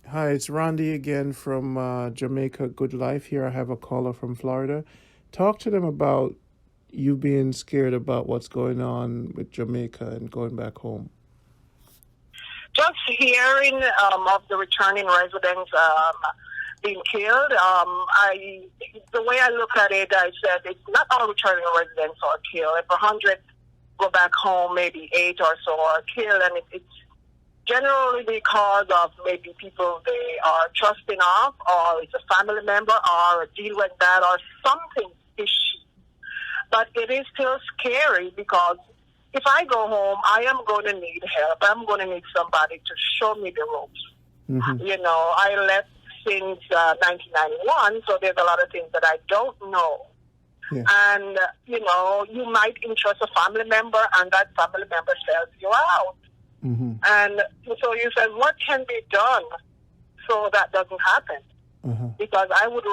Hi, it's Randy again from Jamaica Good Life. Here I have a caller from Florida. Talk to them about you being scared about what's going on with Jamaica and going back home. Just hearing of the returning residents being killed, the way I look at it, I said it's not all returning residents are killed. If 100 go back home, maybe 8 or so are killed, and it's generally because of maybe people they are trusting off, or it's a family member, or a deal like that, or something fishy. But it is still scary because if I go home, I am going to need help. I'm going to need somebody to show me the ropes. Mm-hmm. You know, I left since 1991, so there's a lot of things that I don't know. Yeah. And, you know, you might interest a family member, and that family member sells you out. Mm-hmm. And so you said, what can be done so that doesn't happen? Uh-huh. Because I would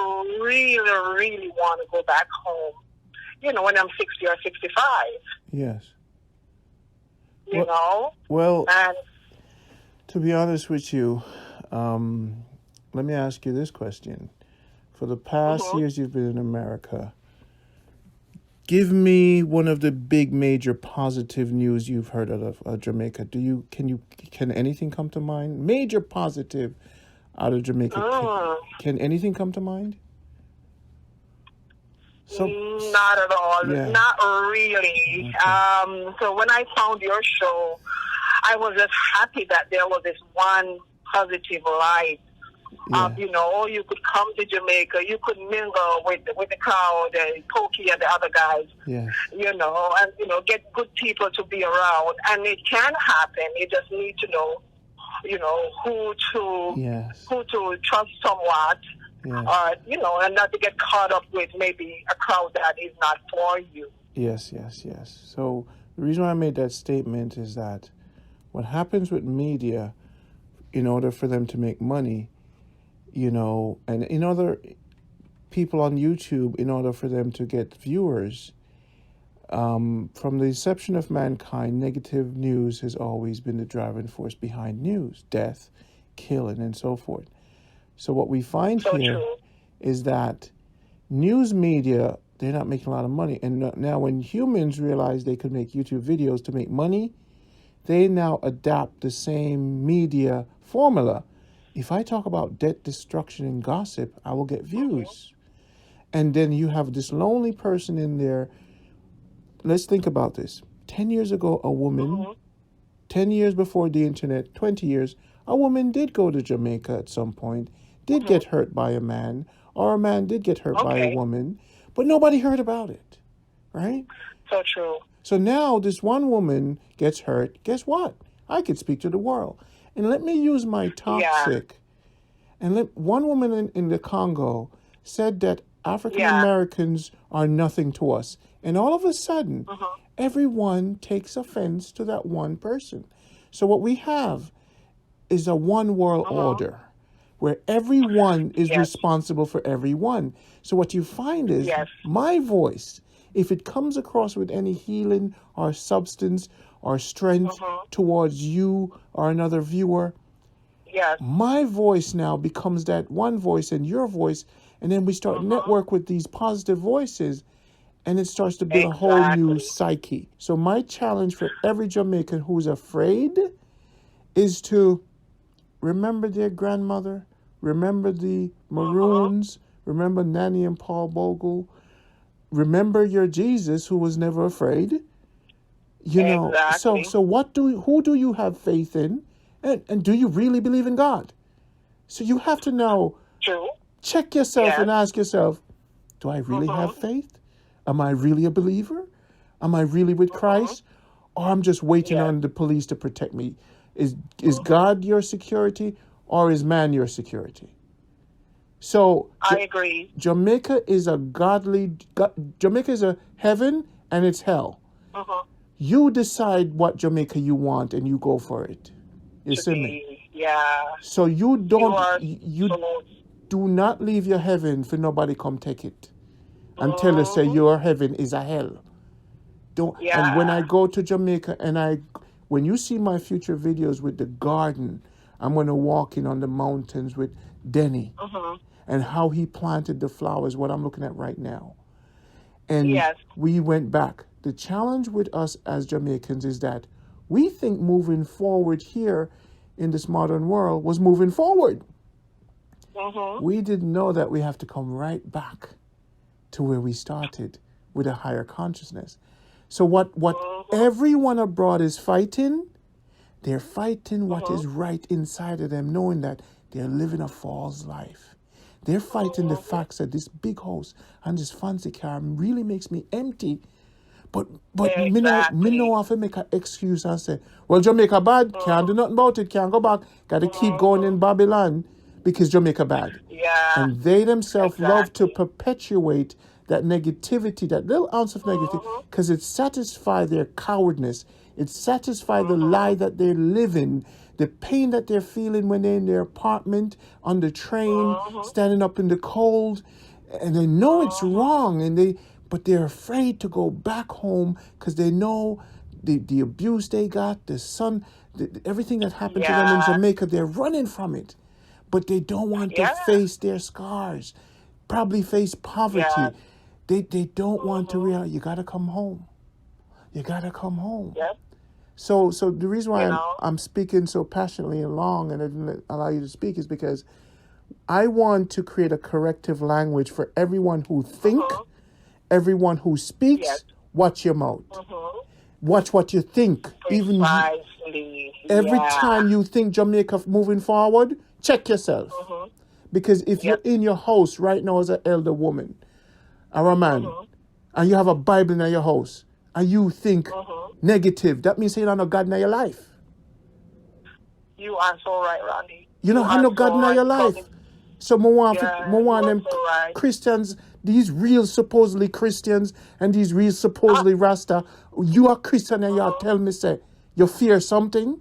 really, really want to go back home, you know, when I'm 60 or 65. Yes. You know? Well, and to be honest with you, let me ask you this question. For the past years you've been in America, give me one of the big major positive news you've heard out of Jamaica. Can anything come to mind? Major positive out of Jamaica. Can anything come to mind? Not at all. Yeah. Not really. Okay. So when I found your show, I was just happy that there was this one positive light. Yeah. You know, you could come to Jamaica, you could mingle with the crowd, Pokey and the other guys. Yes. You know, and get good people to be around, and it can happen. You just need to know, who to trust somewhat. Yes. And not to get caught up with maybe a crowd that is not for you. Yes. So the reason why I made that statement is that what happens with media, in order for them to make money, and in other people on YouTube, in order for them to get viewers, from the inception of mankind, negative news has always been the driving force behind news, death, killing, and so forth. So what we find here is that news media, they're not making a lot of money. And now when humans realize they could make YouTube videos to make money, they now adopt the same media formula. If I talk about death, destruction, and gossip, I will get views. And then you have this lonely person in there. Let's think about this. 10 years ago, a woman, 10 years before the internet, 20 years, a woman did go to Jamaica at some point, did get hurt by a man, or a man did get hurt by a woman, but nobody heard about it, right? So true. So now this one woman gets hurt. Guess what? I could speak to the world. And let me use my toxic. Yeah. And one woman in the Congo said that African Americans are nothing to us. And all of a sudden, everyone takes offense to that one person. So what we have is a one world order where everyone is responsible for everyone. So what you find is my voice, if it comes across with any healing or substance or strength towards you or another viewer, my voice now becomes that one voice and your voice, and then we start network with these positive voices, and it starts to build a whole new psyche. So my challenge for every Jamaican who's afraid is to remember their grandmother, remember the Maroons, remember Nanny and Paul Bogle, remember your Jesus who was never afraid. So who do you have faith in? And do you really believe in God? So you have to know, check yourself and ask yourself, do I really have faith? Am I really a believer? Am I really with Christ? Or I'm just waiting on the police to protect me? Is God your security or is man your security? So I agree. Jamaica is Jamaica is a heaven and it's hell. You decide what Jamaica you want and you go for it. You see me? Yeah. So you do not leave your heaven for nobody come take it. Until they say your heaven is a hell. And when I go to Jamaica when you see my future videos with the garden, I'm going to walk in on the mountains with Denny, and how he planted the flowers, what I'm looking at right now. And Yes. we went back. The challenge with us as Jamaicans is that we think moving forward here in this modern world was moving forward. We didn't know that we have to come right back to where we started with a higher consciousness. So what everyone abroad is fighting, they're fighting what is right inside of them, knowing that they're living a false life. They're fighting the facts that this big house and this fancy car really makes me empty. But me know have to make an excuse and say, well, Jamaica bad, can't do nothing about it, can't go back, got to keep going in Babylon because Jamaica bad. Yeah. And they themselves love to perpetuate that negativity, that little ounce of negativity, because it satisfies their cowardness. It satisfies the lie that they're living, the pain that they're feeling when they're in their apartment, on the train, standing up in the cold, and they know it's wrong, but they're afraid to go back home because they know the abuse they got, the son, everything that happened to them in Jamaica, they're running from it. But they don't want to face their scars, probably face poverty. Yeah. They don't want to realize, you got to come home. You got to come home. Yep. So the reason why I'm speaking so passionately and long and I didn't allow you to speak is because I want to create a corrective language for everyone who think, everyone who speaks. Watch your mouth. Watch what you think. Precisely. Every time you think Jamaica moving forward, check yourself. Because if you're in your house right now as an elder woman or a man, and you have a Bible in your house, and you think negative, that means you don't have no God in your life. You are so right, Randy. You don't have no God in your life. So more them right. Christians, these real supposedly Christians and these real supposedly Rasta, you are Christian and you are tell me say you fear something.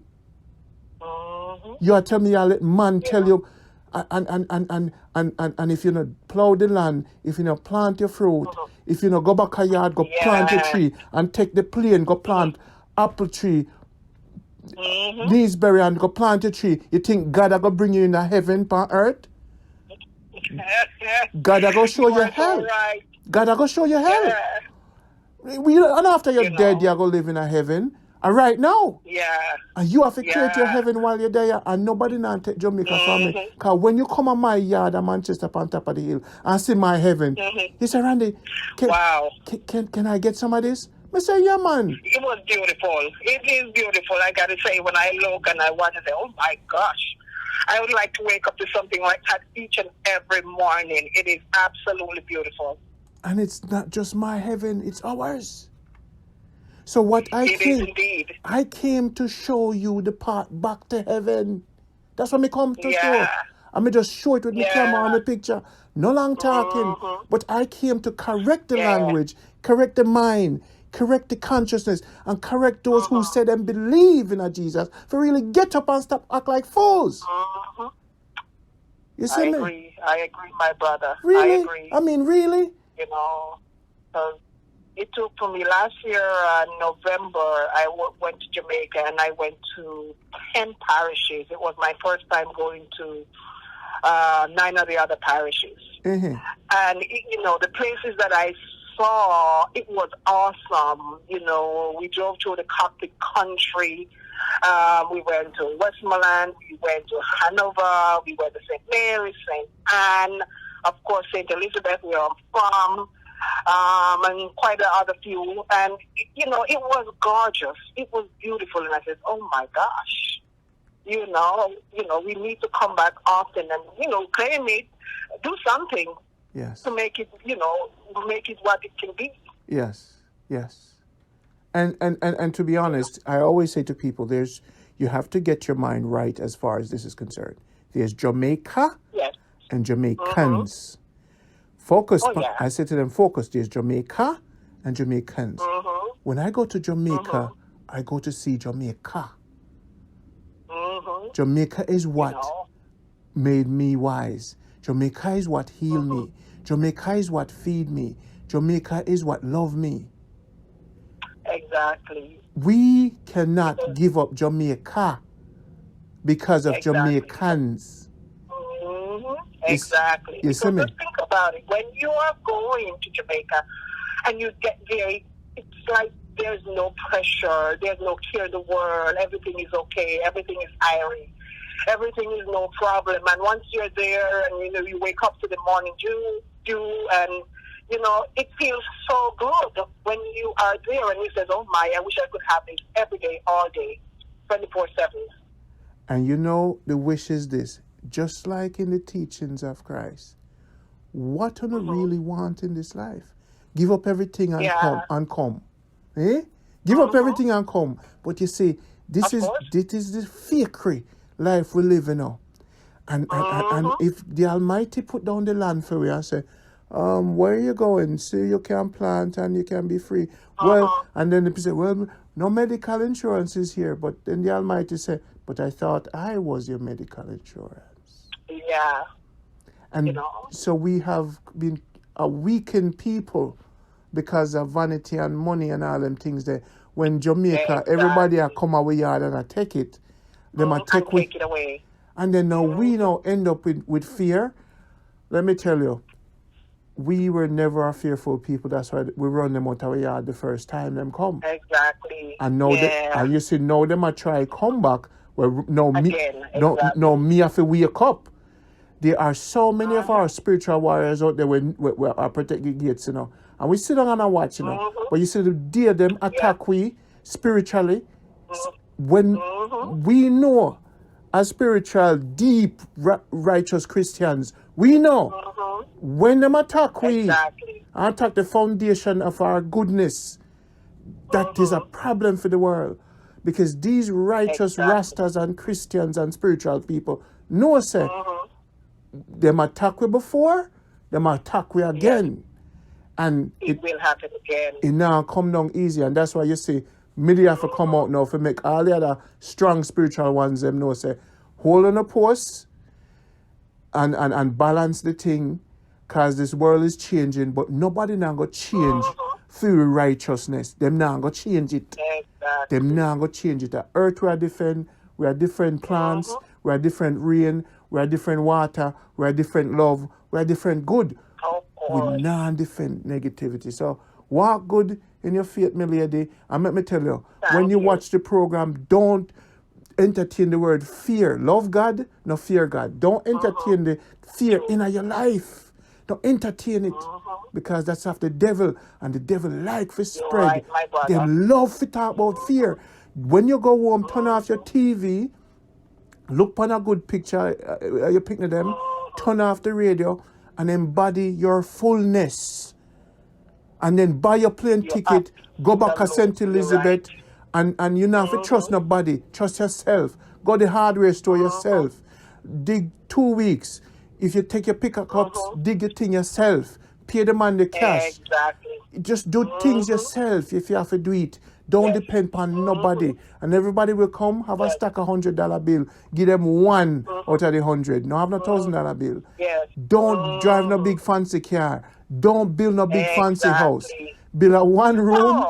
You are tell me you let man tell you and if you not plow the land, if you not plant your fruit, if you not go back a yard, go plant a tree and take the plane, go plant apple tree, Leesberry and go plant a tree, you think God are gonna bring you in the heaven on earth? God are gonna show you hell. Right. God are gonna show you hell. And after you're dead, you're gonna live in a heaven. And right now, and you have to create your heaven while you're there, and nobody now take Jamaica from me. Because when you come on my yard in Manchester up on top of the hill and see my heaven, you say, Randy, can I get some of this? I say, yeah, man. It was beautiful. It is beautiful. I got to say, when I look and I want to say, oh my gosh, I would like to wake up to something like that each and every morning. It is absolutely beautiful. And it's not just my heaven, it's ours. So what I came to show you the path back to heaven. That's what I come to show. I may just show it with the camera on the picture. No long talking. But I came to correct the language, correct the mind, correct the consciousness, and correct those who said and believe in a Jesus for really get up and stop act like fools. You see me? I agree, my brother. Really? I agree. I mean, really? You know, because it took for me last year, November, I went to Jamaica and I went to 10 parishes. It was my first time going to 9 of the other parishes. And, you know, the places that I saw, it was awesome. You know, we drove through the Cockpit country. We went to Westmoreland, we went to Hanover, we went to St. Mary, St. Anne, of course, St. Elizabeth, where I'm from. And quite a other few, and you know, it was gorgeous. It was beautiful, and I said, "Oh my gosh, you know, we need to come back often and claim it, do something, to make it, make it what it can be." Yes. And to be honest, I always say to people, you have to get your mind right as far as this is concerned. There's Jamaica and Jamaicans. Focus. I say to them, focus. There's Jamaica and Jamaicans. When I go to Jamaica, I go to see Jamaica. Jamaica is what made me wise. Jamaica is what healed me. Jamaica is what feed me. Jamaica is what love me. Exactly. We cannot give up Jamaica because of Exactly. Jamaicans. Exactly. You see Because me? just think about it. When you are going to Jamaica and you get there, it's like there's no pressure, there's no care in the world, everything is okay, everything is airy, everything is no problem. And once you're there and you wake up to the morning dew and it feels so good when you are there and you say, oh my, I wish I could have this every day, all day, 24/7. And the wish is this, just like in the teachings of Christ. What do you really want in this life? Give up everything and come. Eh? Give up everything and come. But you see, this is the fakery life we live in now. And if the Almighty put down the land for you and say, where are you going? So you can plant and you can be free. Well, and then people say, well, no medical insurance is here. But then the Almighty said, but I thought I was your medical insurance. Yeah. And so we have been a weakened people because of vanity and money and all them things there. When Jamaica, everybody come our yard and I take it. They might take it away. And then now we end up with fear. Let me tell you, we were never a fearful people. That's why we run them out of our yard the first time them come. Exactly. And now and you see now them a try come back. Well, no me have to wake up. There are so many of our spiritual warriors out there when are protecting gates, and we sit down and watch, But you see the day them attack we spiritually, when we know as spiritual, deep, righteous Christians, we know when them attack we attack the foundation of our goodness, that is a problem for the world. Because these righteous Rastas and Christians and spiritual people know, say, them attack we before, them attack we again. And it will happen again. It now come down easy. And that's why you see media have to come out now to make all the other strong spiritual ones them know, say, hold on a post and balance the thing, because this world is changing, but nobody now go change through righteousness. Them now go change it. Exactly. Them now go change it. The earth we are different plants, we are different rain, we are different water, we are different love, we are different good. We non-different negativity. So walk good in your faith, my lady. And let me tell you, when you watch the program, don't entertain the word fear. Love God, no fear God. Don't entertain the fear in your life. Don't entertain it, because that's of the devil, and the devil like to spread. They love to talk about fear. When you go home, turn off your TV, look on a good picture, you picking them, turn off the radio, and embody your fullness. And then buy your plane ticket, go back to St. Elizabeth, and you don't have to trust nobody. Trust yourself. Go to the hardware store yourself. Dig 2 weeks. If you take your pickups, dig your thing yourself. Pay the man the cash. Exactly. Just do things yourself if you have to do it. Don't depend on nobody. And everybody will come, have a stack of $100 bill. Give them one out of the 100. No, have no $1,000 bill. Don't drive no big fancy car. Don't build no big fancy house. Build a one room.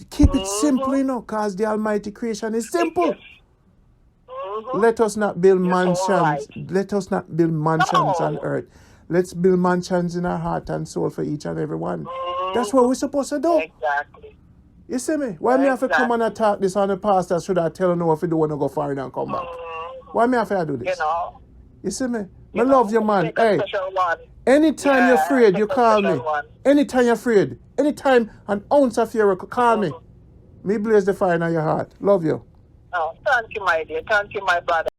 Keep it simple, because the Almighty creation is simple. Let us not build mansions. Let us not build mansions on earth. Let's build mansions in our heart and soul for each and every one. That's what we're supposed to do. Exactly. You see me? Why me have to come and attack this on the pastor? Should I tell you if you don't want to go foreign and come back? Why me have to do this? You see me? I love you, man. Hey, anytime you're afraid, you call me. Anytime you're afraid, anytime an ounce of fear, call me. Me blaze the fire in your heart. Love you. Oh, thank you, my dear. Thank you, my brother.